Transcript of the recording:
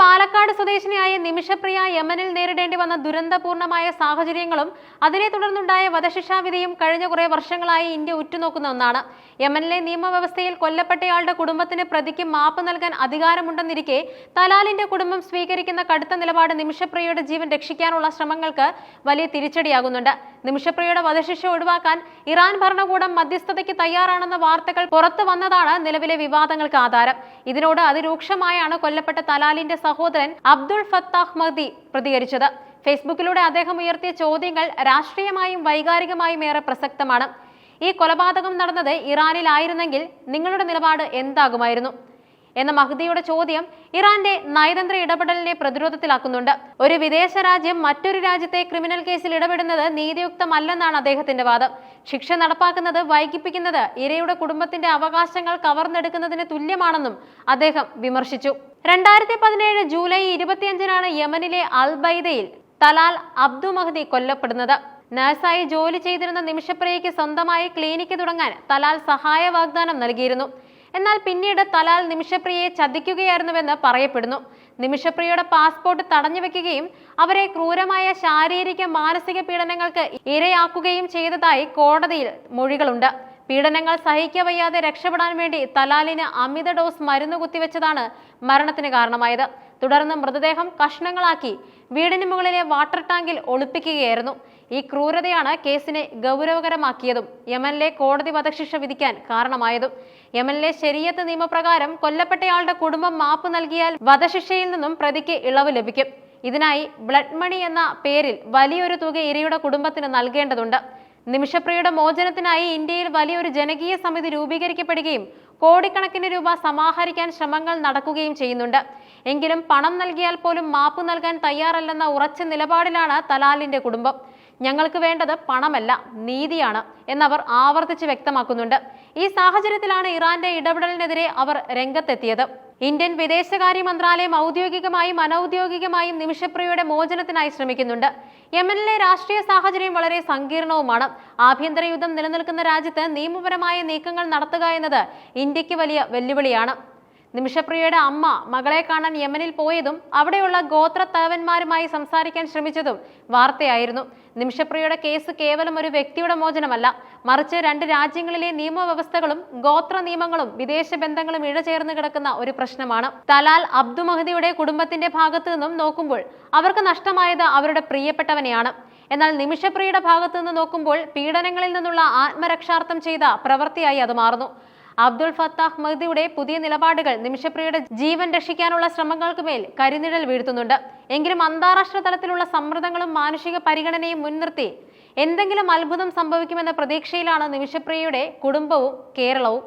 പാലക്കാട് സ്വദേശിനിയായ നിമിഷപ്രിയ യമനിൽ നേരിടേണ്ടി വന്ന ദുരന്തപൂർണമായ സാഹചര്യങ്ങളും അതിനെ തുടർന്നുണ്ടായ വധശിക്ഷാവിധിയും കഴിഞ്ഞ കുറേ വർഷങ്ങളായി ഇന്ത്യ ഉറ്റുനോക്കുന്ന ഒന്നാണ്. യമനിലെ നിയമവ്യവസ്ഥയിൽ കൊല്ലപ്പെട്ടയാളുടെ കുടുംബത്തിന് പ്രതിക്ക് മാപ്പ് നൽകാൻ അധികാരമുണ്ടെന്നിരിക്കെ തലാലിന്റെ കുടുംബം സ്വീകരിക്കുന്ന കടുത്ത നിലപാട് നിമിഷപ്രിയയുടെ ജീവൻ രക്ഷിക്കാനുള്ള ശ്രമങ്ങൾക്ക് വലിയ തിരിച്ചടിയാകുന്നുണ്ട്. നിമിഷപ്രിയയുടെ വധശിക്ഷ ഒഴിവാക്കാൻ ഇറാൻ ഭരണകൂടം മധ്യസ്ഥതയ്ക്ക് തയ്യാറാണെന്ന വാർത്തകൾ പുറത്തു വന്നതാണ് നിലവിലെ വിവാദങ്ങൾക്ക് ആധാരം. ഇതിനോട് അതിരൂക്ഷമായാണ് കൊല്ലപ്പെട്ട തലാലിന്റെ സഹോദരൻ അബ്ദുൾ ഫത്താഹ് മഹ്ദി പ്രതികരിച്ചത്. ഫേസ്ബുക്കിലൂടെ അദ്ദേഹം ഉയർത്തിയ ചോദ്യങ്ങൾ രാഷ്ട്രീയമായും വൈകാരികമായും ഏറെ പ്രസക്തമാണ്. ഈ കൊലപാതകം നടന്നത് ഇറാനിലായിരുന്നെങ്കിൽ നിങ്ങളുടെ നിലപാട് എന്താകുമായിരുന്നു എന്ന മഹ്ദിയുടെ ചോദ്യം ഇറാന്റെ നയതന്ത്ര ഇടപെടലിനെ പ്രതിരോധത്തിലാക്കുന്നുണ്ട്. ഒരു വിദേശ രാജ്യം മറ്റൊരു രാജ്യത്തെ ക്രിമിനൽ കേസിൽ ഇടപെടുന്നത് നീതിയുക്തമല്ലെന്നാണ് അദ്ദേഹത്തിന്റെ വാദം. ശിക്ഷ നടപ്പാക്കുന്നത് വൈകിപ്പിക്കുന്നത് ഇരയുടെ കുടുംബത്തിന്റെ അവകാശങ്ങൾ കവർന്നെടുക്കുന്നതിന് തുല്യമാണെന്നും അദ്ദേഹം വിമർശിച്ചു. 2017 ജൂലൈ 25-നാണ് യമനിലെ അൽ ബൈദയിൽ തലാൽ അബ്ദു മഹ്ദി കൊല്ലപ്പെടുന്നത്. നഴ്സായി ജോലി ചെയ്തിരുന്ന നിമിഷപ്രിയയ്ക്ക് സ്വന്തമായി ക്ലിനിക്ക് തുടങ്ങാൻ തലാൽ സഹായ വാഗ്ദാനം നൽകിയിരുന്നു. എന്നാൽ പിന്നീട് തലാൽ നിമിഷപ്രിയയെ ചതിക്കുകയായിരുന്നുവെന്ന് പറയപ്പെടുന്നു. നിമിഷപ്രിയയുടെ പാസ്പോർട്ട് തടഞ്ഞുവെക്കുകയും അവരെ ക്രൂരമായ ശാരീരിക മാനസിക പീഡനങ്ങൾക്ക് ഇരയാക്കുകയും ചെയ്തതായി കോടതിയിൽ മൊഴികളുണ്ട്. പീഡനങ്ങൾ സഹിക്കവയ്യാതെ രക്ഷപ്പെടാൻ വേണ്ടി തലാലിന് അമിത ഡോസ് മരുന്ന് കുത്തിവെച്ചതാണ് മരണത്തിന് കാരണമായത്. തുടർന്ന് മൃതദേഹം കഷ്ണങ്ങളാക്കി വീടിന് മുകളിലെ വാട്ടർ ടാങ്കിൽ ഒളിപ്പിക്കുകയായിരുന്നു. ഈ ക്രൂരതയാണ് കേസിനെ ഗൗരവകരമാക്കിയതും യമനിലെ കോടതി വധശിക്ഷ വിധിക്കാൻ കാരണമായതും. യമനിലെ ശരീഅത്ത് നിയമപ്രകാരം കൊല്ലപ്പെട്ടയാളുടെ കുടുംബം മാപ്പ് നൽകിയാൽ വധശിക്ഷയിൽ നിന്നും പ്രതിക്ക് ഇളവ് ലഭിക്കും. ഇതിനായി ബ്ലഡ് മണി എന്ന പേരിൽ വലിയൊരു തുക ഇരയുടെ കുടുംബത്തിന് നൽകേണ്ടതുണ്ട്. നിമിഷപ്രിയയുടെ മോചനത്തിനായി ഇന്ത്യയിൽ വലിയൊരു ജനകീയ സമിതി രൂപീകരിക്കപ്പെടുകയും കോടിക്കണക്കിന് രൂപ സമാഹരിക്കാൻ ശ്രമങ്ങൾ നടക്കുകയും ചെയ്യുന്നുണ്ട്. എങ്കിലും പണം നൽകിയാൽ പോലും മാപ്പ് നൽകാൻ തയ്യാറല്ലെന്ന ഉറച്ച നിലപാടിലാണ് തലാലിന്റെ കുടുംബം. ഞങ്ങൾക്ക് വേണ്ടത് പണമല്ല, നീതിയാണ് എന്നവർ ആവർത്തിച്ച് വ്യക്തമാക്കുന്നുണ്ട്. ഈ സാഹചര്യത്തിലാണ് ഇറാന്റെ ഇടപെടലിനെതിരെ അവർ രംഗത്തെത്തിയത്. ഇന്ത്യൻ വിദേശകാര്യ മന്ത്രാലയം ഔദ്യോഗികമായും അനൌദ്യോഗികമായും നിമിഷപ്രിയയുടെ മോചനത്തിനായി ശ്രമിക്കുന്നുണ്ട്. യമനിലെ രാഷ്ട്രീയ സാഹചര്യം വളരെ സങ്കീർണവുമാണ്. ആഭ്യന്തര യുദ്ധം നിലനിൽക്കുന്ന രാജ്യത്ത് നിയമപരമായ നീക്കങ്ങൾ നടത്തുക എന്നത് ഇന്ത്യക്ക് വലിയ വെല്ലുവിളിയാണ്. നിമിഷപ്രിയയുടെ അമ്മ മകളെ കാണാൻ യമനിൽ പോയതും അവിടെയുള്ള ഗോത്ര തലവന്മാരുമായി സംസാരിക്കാൻ ശ്രമിച്ചതും വാർത്തയായിരുന്നു. നിമിഷപ്രിയയുടെ കേസ് കേവലം ഒരു വ്യക്തിയുടെ മോചനമല്ല, മറിച്ച് രണ്ട് രാജ്യങ്ങളിലെ നിയമവ്യവസ്ഥകളും ഗോത്ര നിയമങ്ങളും വിദേശ ബന്ധങ്ങളും ഇഴചേർന്ന് കിടക്കുന്ന ഒരു പ്രശ്നമാണ്. തലാൽ അബ്ദു മഹ്ദിയുടെ കുടുംബത്തിന്റെ ഭാഗത്തു നിന്നും നോക്കുമ്പോൾ അവർക്ക് നഷ്ടമായത് അവരുടെ പ്രിയപ്പെട്ടവനെയാണ്. എന്നാൽ നിമിഷപ്രിയയുടെ ഭാഗത്തു നിന്ന് നോക്കുമ്പോൾ പീഡനങ്ങളിൽ നിന്നുള്ള ആത്മരക്ഷാർത്ഥം ചെയ്ത പ്രവൃത്തിയായി അത് മാറുന്നു. അബ്ദുൾ ഫത്താഹ് മഹ്ദിയുടെ പുതിയ നിലപാടുകൾ നിമിഷപ്രിയയുടെ ജീവൻ രക്ഷിക്കാനുള്ള ശ്രമങ്ങൾക്ക് മേൽ കരിനിഴൽ വീഴ്ത്തുന്നുണ്ട്. എങ്കിലും അന്താരാഷ്ട്ര തലത്തിലുള്ള സമ്മർദ്ദങ്ങളും മാനുഷിക പരിഗണനയും മുൻനിർത്തി എന്തെങ്കിലും അത്ഭുതം സംഭവിക്കുമെന്ന പ്രതീക്ഷയിലാണ് നിമിഷപ്രിയയുടെ കുടുംബവും കേരളവും.